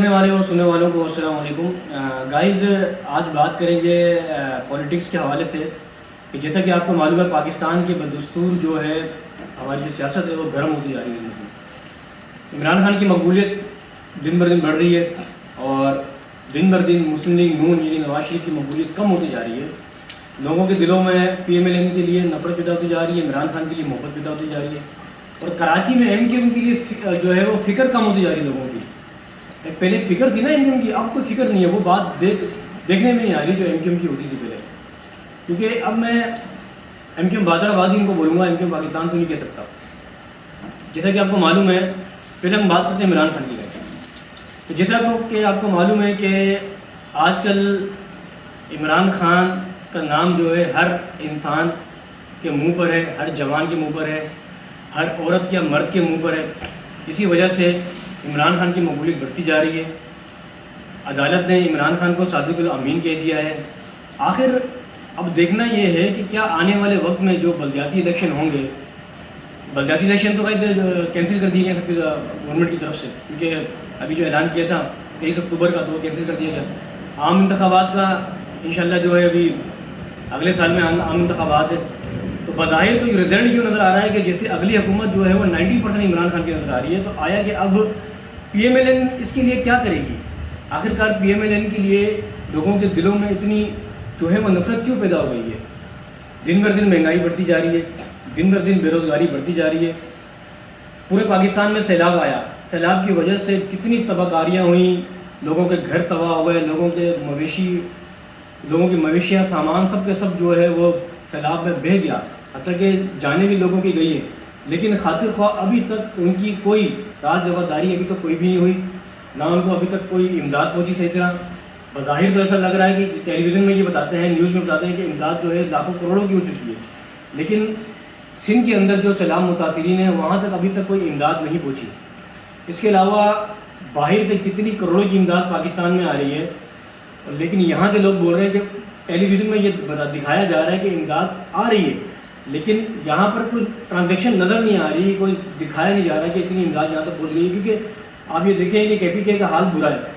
دیکھنے والے اور سننے والوں کو السلام علیکم گائز. آج بات کریں گے پولیٹکس کے حوالے سے کہ جیسا کہ آپ کو معلوم ہے پاکستان کے بدستور جو ہے ہماری جو سیاست ہے وہ گرم ہوتی جا رہی ہے. عمران خان کی مقبولیت دن بر دن بڑھ رہی ہے اور دن بر دن مسلم لیگ نون یعنی نواز شریف کی مقبولیت کم ہوتی جا رہی ہے. لوگوں کے دلوں میں پی ایم ایل این کے لیے نفرت پیدا ہوتی جا رہی ہے, عمران خان کے لیے محبت پیدا ہوتی جا رہی ہے, اور کراچی میں ایم کیو ایم کے لیے جو ہے وہ فکر کم ہوتی جا رہی ہے لوگوں کی. پہلے ایک فکر تھی نا ایم کیو ایم کی, اب کوئی فکر نہیں ہے. وہ بات دیکھنے میں نہیں آ رہی جو ایم کیو ایم کی ہوتی تھی پہلے. کیونکہ اب میں ایم کیو ایم بادشاہ آبادی ان کو بولوں گا, ایم کیو ایم پاکستان تو نہیں کہہ سکتا. جیسا کہ آپ کو معلوم ہے, پہلے ہم بات کرتے ہیں عمران خان کی. تو جیسا کہ آپ کو معلوم ہے کہ آج کل عمران خان کا نام جو ہے ہر انسان کے منہ پر ہے, ہر جوان کے منہ پر ہے, ہر عورت یا مرد کے منہ پر ہے. اسی وجہ سے عمران خان کی مقبولیت بڑھتی جا رہی ہے. عدالت نے عمران خان کو صادق الامین کہہ دیا ہے. آخر اب دیکھنا یہ ہے کہ کیا آنے والے وقت میں جو بلدیاتی الیکشن ہوں گے, بلدیاتی الیکشن تو کینسل کر دیے گئے سب گورنمنٹ کی طرف سے, کیونکہ ابھی جو اعلان کیا تھا 23 اکتوبر کا تو وہ کینسل کر دیا گیا. عام انتخابات کا انشاءاللہ جو ہے ابھی اگلے سال میں عام انتخابات ہے. تو بظاہر تو یہ رزلٹ کیوں نظر آ رہا ہے کہ جیسے اگلی حکومت جو ہے وہ 90% عمران خان کی نظر آ رہی ہے. تو آیا کہ اب پی ایم ایل این اس کے لیے کیا کرے گی؟ آخرکار پی ایم ایل این کے لیے لوگوں کے دلوں میں اتنی جو ہے وہ نفرت کیوں پیدا ہو گئی ہے؟ دن بر دن مہنگائی بڑھتی جا رہی ہے, دن بر دن بے روزگاری بڑھتی جا رہی ہے. پورے پاکستان میں سیلاب آیا, سیلاب کی وجہ سے کتنی تباہ کاریاں ہوئیں, لوگوں کے گھر تباہ ہو گئے, لوگوں کی مویشیاں سامان سب کے سب جو ہے وہ سیلاب میں بہہ گیا. حتیٰ کہ جانیں بھی لوگوں کی گئی ہیں, لیکن خاطر خواہ ابھی تک ان کی کوئی راج رواداری ابھی تک کوئی بھی نہیں ہوئی, نہ ان کو ابھی تک کوئی امداد پہنچی صحیح طرح. بظاہر تو ایسا لگ رہا ہے کہ ٹیلی ویژن میں یہ بتاتے ہیں, نیوز میں بتاتے ہیں کہ امداد جو ہے لاکھوں کروڑوں کی ہو چکی ہے, لیکن سندھ کے اندر جو سیلاب متاثرین ہیں وہاں تک ابھی تک کوئی امداد نہیں پہنچی. اس کے علاوہ باہر سے کتنی کروڑوں کی امداد پاکستان میں آ رہی ہے, لیکن یہاں کے لوگ بول رہے ہیں کہ ٹیلی ویژن میں یہ دکھایا جا رہا ہے کہ امداد آ رہی ہے, لیکن یہاں پر کوئی ٹرانزیکشن نظر نہیں آ رہی, کوئی دکھایا نہیں جا رہا کہ اتنی امداد یہاں تک پہنچ رہی ہے. کیونکہ آپ یہ دیکھیں کہ کے پی کے کا حال برا ہے,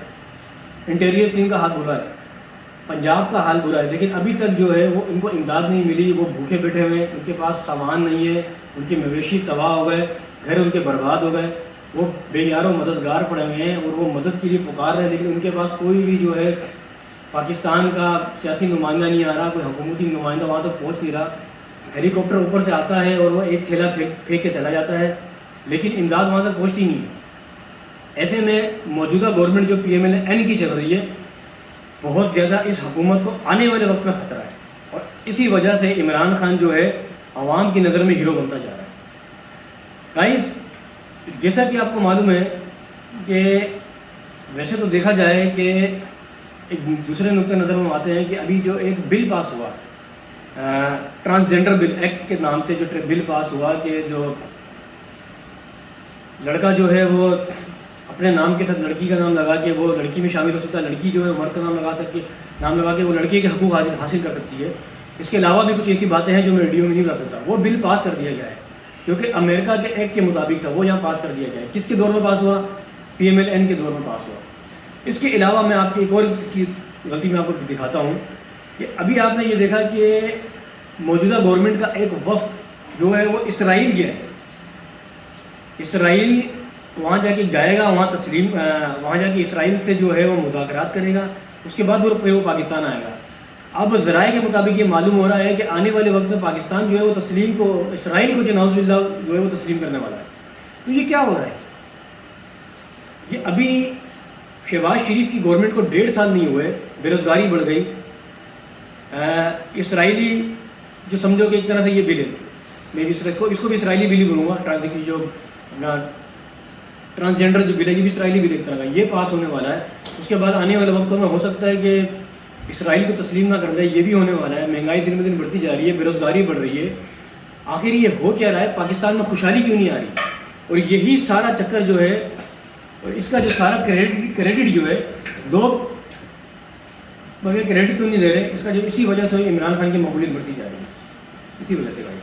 انٹیریئر سنگھ کا حال برا ہے, پنجاب کا حال برا ہے, لیکن ابھی تک جو ہے وہ ان کو امداد نہیں ملی. وہ بھوکے بیٹھے ہوئے ہیں, ان کے پاس سامان نہیں ہے, ان کے مویشی تباہ ہو گئے, گھر ان کے برباد ہو گئے, وہ بے یار و مددگار پڑے ہوئے ہیں اور وہ مدد کے لیے پکار رہے ہیں, لیکن ان کے پاس کوئی بھی جو ہے پاکستان کا سیاسی نمائندہ نہیں آ رہا, کوئی حکومتی نمائندہ وہاں تک پہنچ نہیں رہا. ہیلی کاپٹر اوپر سے آتا ہے اور وہ ایک تھیلا پھینک کے چلا جاتا ہے, لیکن امداد وہاں تک پہنچتی نہیں ہے. ایسے میں موجودہ گورنمنٹ جو پی ایم ایل این کی چل رہی ہے, بہت زیادہ اس حکومت کو آنے والے وقت میں خطرہ ہے, اور اسی وجہ سے عمران خان جو ہے عوام کی نظر میں ہیرو بنتا جا رہا ہے. گائز, جیسا کہ آپ کو معلوم ہے کہ ویسے تو دیکھا جائے کہ ایک دوسرے نقطۂ نظر میں آتے ہیں کہ ابھی جو ایک بل پاس ہوا, ٹرانسجنڈر بل ایکٹ کے نام سے جو بل پاس ہوا کہ جو لڑکا جو ہے وہ اپنے نام کے ساتھ لڑکی کا نام لگا کے وہ لڑکی میں شامل ہو سکتا ہے, لڑکی جو ہے مرد کا نام لگا کے وہ لڑکے کے حقوق حاصل کر سکتی ہے. اس کے علاوہ بھی کچھ ایسی باتیں ہیں جو میں ویڈیو میں نہیں بتا سکتا. وہ بل پاس کر دیا گیا ہے کیونکہ امریکہ کے ایکٹ کے مطابق تھا, وہ یہاں پاس کر دیا گیا ہے. کس کے دور میں پاس ہوا؟ پی ایم ایل این کے دور میں پاس ہوا. اس کے علاوہ میں آپ کی ایک اور اس کی غلطی میں آپ کو دکھاتا ہوں کہ ابھی آپ نے یہ دیکھا کہ موجودہ گورنمنٹ کا ایک وفد جو ہے وہ اسرائیل گیا ہے. اسرائیل وہاں جا کے جائے گا, وہاں جا کے اسرائیل سے جو ہے وہ مذاکرات کرے گا, اس کے بعد پھر وہ پاکستان آئے گا. اب ذرائع کے مطابق یہ معلوم ہو رہا ہے کہ آنے والے وقت میں پاکستان جو ہے وہ اسرائیل کو نعوذ باللہ جو ہے وہ تسلیم کرنے والا ہے. تو یہ کیا ہو رہا ہے؟ یہ ابھی شہباز شریف کی گورنمنٹ کو 1.5 سال نہیں ہوئے, بے روزگاری بڑھ گئی. اسرائیلی جو سمجھو کہ ایک طرح سے یہ بل ہے, میں بھی اس کو بھی اسرائیلی بل ہی بولوں گا. جو ٹرانسجنڈر جو بل ہے یہ بھی اسرائیلی بل ایک طرح کا, یہ پاس ہونے والا ہے. اس کے بعد آنے والے وقتوں میں ہو سکتا ہے کہ اسرائیل کو تسلیم نہ کر دے, یہ بھی ہونے والا ہے. مہنگائی دن بدن بڑھتی جا رہی ہے, بے روزگاری بڑھ رہی ہے. آخر یہ ہو کیا رہا ہے؟ پاکستان میں خوشحالی کیوں نہیں آ رہی؟ اور یہی سارا چکر جو ہے, اور اس کا جو سارا کریڈٹ جو ہے لوگ بغیر کریڈٹ تو نہیں دے رہے. اس کا جو اسی وجہ سے عمران خان کی مقبولیت بڑھتی جا رہی ہے, اسی وجہ سے. بھائی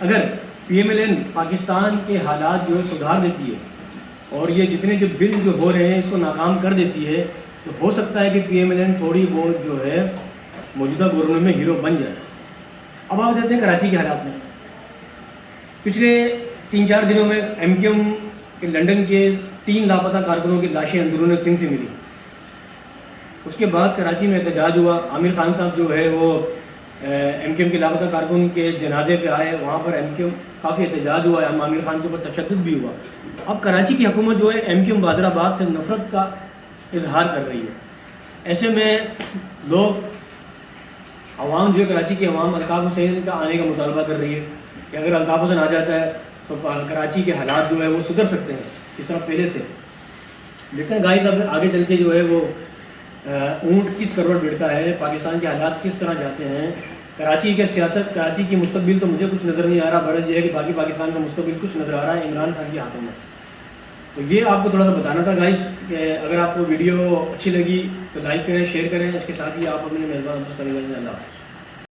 اگر P M L N Pakistan کے حالات جو ہے سدھار دیتی ہے, اور یہ جتنے جو بل جو ہو رہے ہیں اس کو ناکام کر دیتی ہے، تو ہو سکتا ہے کہ پی ایم ایل این تھوڑی بہت جو ہے موجودہ گورنمنٹ میں ہیرو بن جائے۔ اب آپ دیکھتے ہیں کراچی کے حالات میں، پچھلے 3-4 دنوں میں ایم کیو ایم کے لنڈن کے 3 لاپتہ کارکنوں کی لاشیں اندرون سندھ سے ملی۔ اس کے بعد کراچی میں احتجاج ہوا، عامر خان صاحب جو ہے وہ ایم کیو ایم کے لاپتہ کارکن کے جنازے پہ آئے، وہاں پر ایم کیو ایم کافی احتجاج ہوا، عامر خان کے اوپر تشدد بھی ہوا۔ اب کراچی کی حکومت جو ہے ایم کیو ایم بہادر آباد سے نفرت کا اظہار کر رہی ہے۔ ایسے میں لوگ عوام جو ہے، کراچی کی عوام الطاف حسین کا آنے کا مطالبہ کر رہی ہے کہ اگر الطاف حسین آ جاتا ہے تو کراچی کے حالات جو ہے وہ سدھر سکتے ہیں جس طرح پہلے تھے۔ دیکھتے ہیں گائز اب آگے چل کے جو ہے وہ اونٹ کس کروڑ بڑھتا ہے، پاکستان کے حالات کس طرح جاتے ہیں، کراچی کے سیاست، کراچی کی مستقبل تو مجھے کچھ نظر نہیں آ رہا، بڑا یہ ہے کہ باقی پاکستان کا مستقبل کچھ نظر آ رہا ہے عمران خان کے ہاتھوں میں۔ تو یہ آپ کو تھوڑا سا بتانا تھا گائز کہ اگر آپ کو ویڈیو اچھی لگی تو لائک کریں، شیئر کریں، اس کے ساتھ ہی آپ اپنے مہربان دوست اللہ